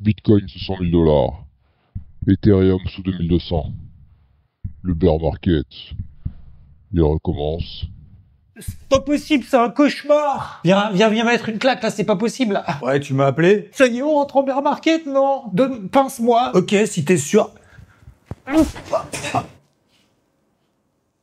Bitcoin sous 100 000 dollars. Ethereum sous 2200. Le bear market. Il recommence. C'est pas possible, c'est un cauchemar. Viens mettre une claque là, c'est pas possible. Ouais, tu m'as appelé? Ça y est, on rentre en bear market, non? Pince-moi. Ok, si t'es sûr.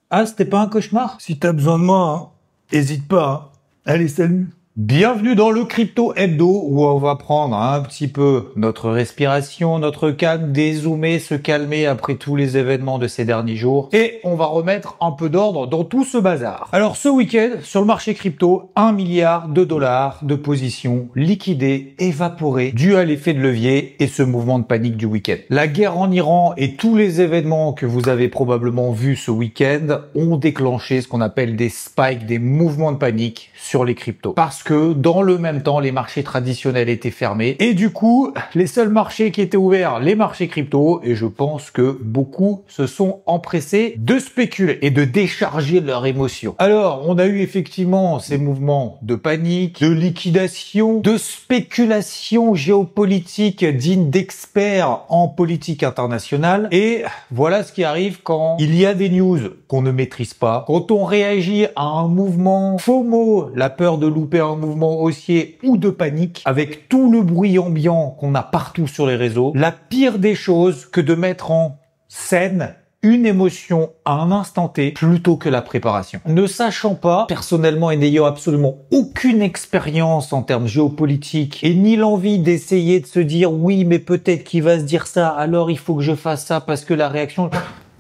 Ah, c'était pas un cauchemar? Si t'as besoin de moi, hésite pas. Allez, salut. Bienvenue dans le Crypto Hebdo où on va prendre un petit peu notre respiration, notre calme, dézoomer, se calmer après tous les événements de ces derniers jours et on va remettre un peu d'ordre dans tout ce bazar. Alors ce week-end, sur le marché crypto, 1 milliard de dollars de positions liquidées, évaporées, dû à l'effet de levier et ce mouvement de panique du week-end. La guerre en Iran et tous les événements que vous avez probablement vus ce week-end ont déclenché ce qu'on appelle des spikes, des mouvements de panique sur les cryptos. Parce que dans le même temps, les marchés traditionnels étaient fermés et du coup, les seuls marchés qui étaient ouverts, les marchés crypto, et je pense que beaucoup se sont empressés de spéculer et de décharger leurs émotions. Alors, on a eu effectivement ces mouvements de panique, de liquidation, de spéculation géopolitique digne d'experts en politique internationale et voilà ce qui arrive quand il y a des news qu'on ne maîtrise pas, quand on réagit à un mouvement FOMO, la peur de louper un mouvement haussier ou de panique, avec tout le bruit ambiant qu'on a partout sur les réseaux, la pire des choses que de mettre en scène une émotion à un instant T plutôt que la préparation. Ne sachant pas, personnellement et n'ayant absolument aucune expérience en termes géopolitiques et ni l'envie d'essayer de se dire oui mais peut-être qu'il va se dire ça, alors il faut que je fasse ça parce que la réaction...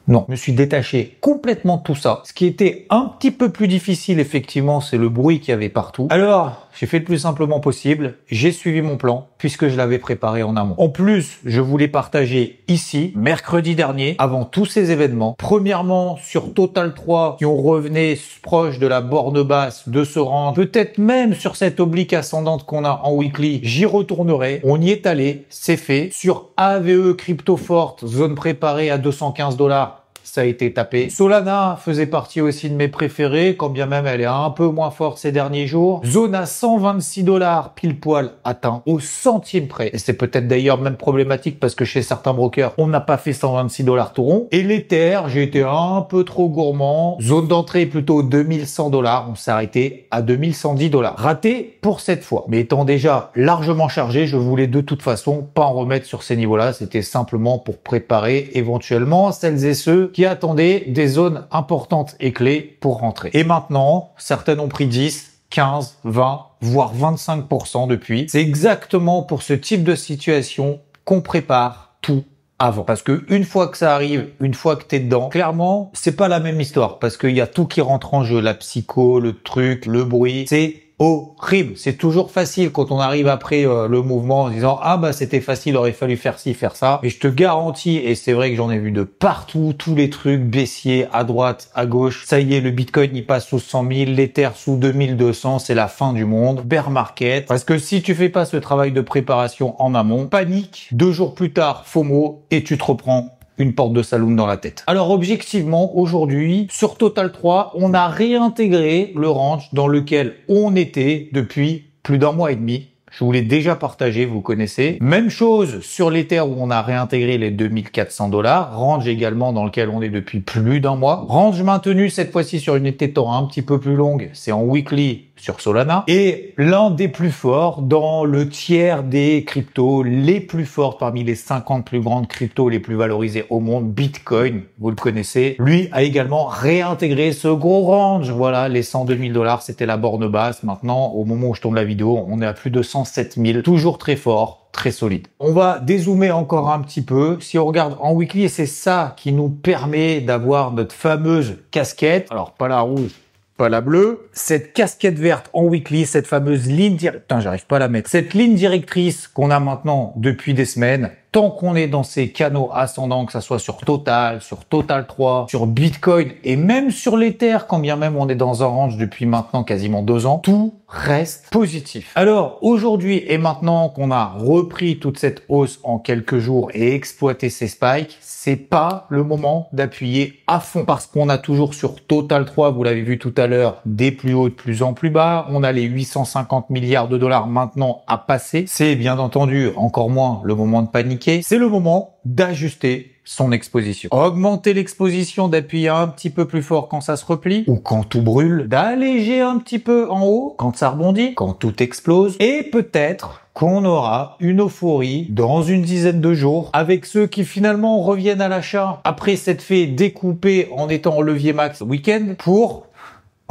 Non, je me suis détaché complètement de tout ça. Ce qui était un petit peu plus difficile, effectivement, c'est le bruit qu'il y avait partout. Alors, j'ai fait le plus simplement possible. J'ai suivi mon plan, puisque je l'avais préparé en amont. En plus, je voulais partager ici, mercredi dernier, avant tous ces événements. Premièrement, sur Total 3, qui on revenait proche de la borne basse, de se rendre, peut-être même sur cette oblique ascendante qu'on a en weekly, j'y retournerai. On y est allé, c'est fait. Sur AVE Crypto Forte, zone préparée à 215 $, ça a été tapé. Solana faisait partie aussi de mes préférés, quand bien même elle est un peu moins forte ces derniers jours. Zone à 126 $, pile poil atteint au centime près. Et c'est peut-être d'ailleurs même problématique parce que chez certains brokers, on n'a pas fait 126 $ tout rond. Et l'Ether, j'ai été un peu trop gourmand. Zone d'entrée plutôt 2100 $. On s'est arrêté à 2110 $. Raté pour cette fois. Mais étant déjà largement chargé, je voulais de toute façon pas en remettre sur ces niveaux-là. C'était simplement pour préparer éventuellement celles et ceux qui attendaient des zones importantes et clés pour rentrer. Et maintenant, certaines ont pris 10, 15, 20, voire 25% depuis. C'est exactement pour ce type de situation qu'on prépare tout avant. Parce que une fois que ça arrive, une fois que t'es dedans, clairement, c'est pas la même histoire. Parce qu'il y a tout qui rentre en jeu. La psycho, le truc, le bruit. C'est horrible. C'est toujours facile quand on arrive après le mouvement en disant ah bah c'était facile, aurait fallu faire ci, faire ça. Mais je te garantis, et c'est vrai que j'en ai vu de partout, tous les trucs baissiers à droite, à gauche. Ça y est, le Bitcoin il passe sous 100 000, l'Ether sous 2200, c'est la fin du monde. Bear market. Parce que si tu fais pas ce travail de préparation en amont, panique, 2 jours plus tard, FOMO, et tu te reprends une porte de saloon dans la tête. Alors objectivement, aujourd'hui, sur Total 3, on a réintégré le range dans lequel on était depuis plus d'1 mois et demi. Je vous l'ai déjà partagé, vous connaissez. Même chose sur l'Ether où on a réintégré les 2400 $. Range également dans lequel on est depuis plus d'1 mois. Range maintenu cette fois-ci sur une unité de temps un petit peu plus longue. C'est en weekly sur Solana. Et l'un des plus forts dans le tiers des cryptos les plus fortes parmi les 50 plus grandes cryptos les plus valorisées au monde, Bitcoin, vous le connaissez. Lui a également réintégré ce gros range. Voilà, les 102 000 $, c'était la borne basse. Maintenant, au moment où je tourne la vidéo, on est à plus de 107 000. Toujours très fort, très solide. On va dézoomer encore un petit peu. Si on regarde en weekly, et c'est ça qui nous permet d'avoir notre fameuse casquette. Alors, pas la rouge, pas la bleue. Cette casquette verte en weekly, cette fameuse ligne directrice, j'arrive pas à la mettre. Cette ligne directrice qu'on a maintenant depuis des semaines, tant qu'on est dans ces canaux ascendants, que ça soit sur Total, sur Total 3, sur Bitcoin et même sur l'Ether, quand bien même on est dans un range depuis maintenant quasiment 2 ans, tout reste positif. Alors aujourd'hui et maintenant qu'on a repris toute cette hausse en quelques jours et exploité ces spikes, c'est pas le moment d'appuyer à fond parce qu'on a toujours sur Total 3, vous l'avez vu tout à l'heure, des plus hauts de plus en plus bas. On a les 850 milliards de dollars maintenant à passer. C'est bien entendu encore moins le moment de paniquer. C'est le moment d'ajuster son exposition. Augmenter l'exposition, d'appuyer un petit peu plus fort quand ça se replie ou quand tout brûle, d'alléger un petit peu en haut quand ça rebondit, quand tout explose et peut-être qu'on aura une euphorie dans une dizaine de jours avec ceux qui finalement reviennent à l'achat après s'être fait découper en étant en levier max week-end pour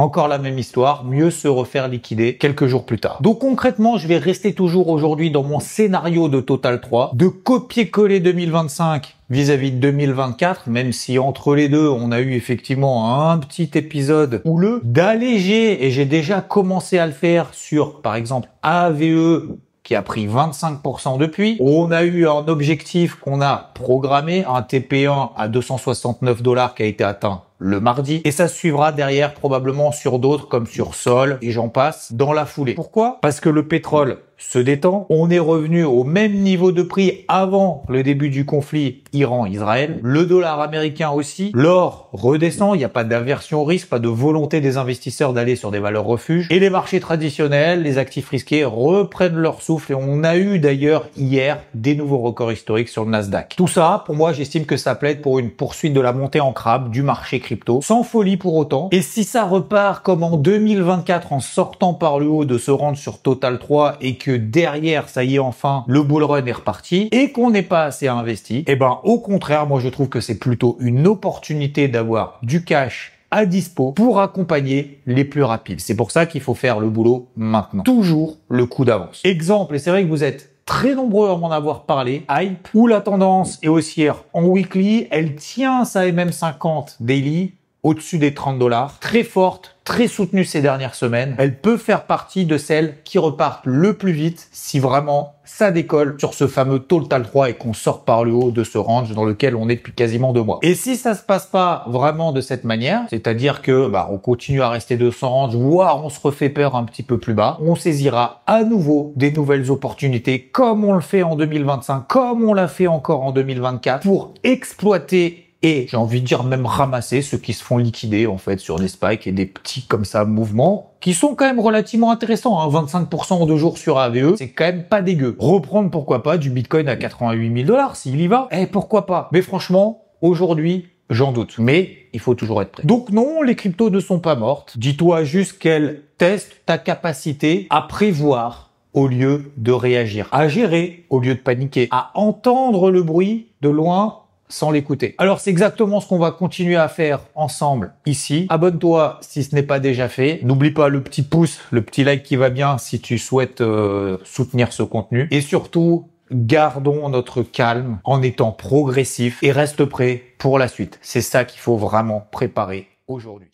encore la même histoire, mieux se refaire liquider quelques jours plus tard. Donc concrètement, je vais rester toujours aujourd'hui dans mon scénario de Total 3, de copier-coller 2025 vis-à-vis de 2024, même si entre les deux, on a eu effectivement un petit épisode houleux, d'alléger, et j'ai déjà commencé à le faire sur, par exemple, AVE, qui a pris 25% depuis. On a eu un objectif qu'on a programmé, un TP1 à 269 $ qui a été atteint le mardi. Et ça suivra derrière probablement sur d'autres comme sur Sol et j'en passe dans la foulée. Pourquoi? Parce que le pétrole se détend. On est revenu au même niveau de prix avant le début du conflit Iran-Israël. Le dollar américain aussi. L'or redescend. Il n'y a pas d'aversion au risque, pas de volonté des investisseurs d'aller sur des valeurs refuges. Et les marchés traditionnels, les actifs risqués reprennent leur souffle. Et on a eu d'ailleurs hier des nouveaux records historiques sur le Nasdaq. Tout ça, pour moi, j'estime que ça plaide pour une poursuite de la montée en crabe du marché crypto, sans folie pour autant. Et si ça repart comme en 2024 en sortant par le haut de ce range sur Total 3 et que derrière, ça y est, enfin, le bull run est reparti et qu'on n'est pas assez investi, eh ben, au contraire, moi, je trouve que c'est plutôt une opportunité d'avoir du cash à dispo pour accompagner les plus rapides. C'est pour ça qu'il faut faire le boulot maintenant. Toujours le coup d'avance. Exemple, et c'est vrai que vous êtes très nombreux à m'en avoir parlé, Hype, où la tendance est haussière en weekly, elle tient sa MM50 daily au-dessus des 30 $, très forte, très soutenue ces dernières semaines. Elle peut faire partie de celles qui repartent le plus vite si vraiment ça décolle sur ce fameux Total 3 et qu'on sort par le haut de ce range dans lequel on est depuis quasiment 2 mois. Et si ça se passe pas vraiment de cette manière, c'est-à-dire que on continue à rester de ce range, voire on se refait peur un petit peu plus bas, on saisira à nouveau des nouvelles opportunités comme on le fait en 2025, comme on l'a fait encore en 2024 pour exploiter et j'ai envie de dire même ramasser ceux qui se font liquider en fait sur des spikes et des petits comme ça mouvements qui sont quand même relativement intéressants. 25% en 2 jours sur AVE, c'est quand même pas dégueu. Reprendre pourquoi pas du Bitcoin à 88 000 $, s'il y va, pourquoi pas. Mais franchement, aujourd'hui, j'en doute. Mais il faut toujours être prêt. Donc non, les cryptos ne sont pas mortes. Dis-toi juste qu'elles testent ta capacité à prévoir au lieu de réagir, à gérer au lieu de paniquer, à entendre le bruit de loin sans l'écouter. Alors c'est exactement ce qu'on va continuer à faire ensemble ici. Abonne-toi si ce n'est pas déjà fait. N'oublie pas le petit pouce, le petit like qui va bien si tu souhaites soutenir ce contenu. Et surtout, gardons notre calme en étant progressif et reste prêt pour la suite. C'est ça qu'il faut vraiment préparer aujourd'hui.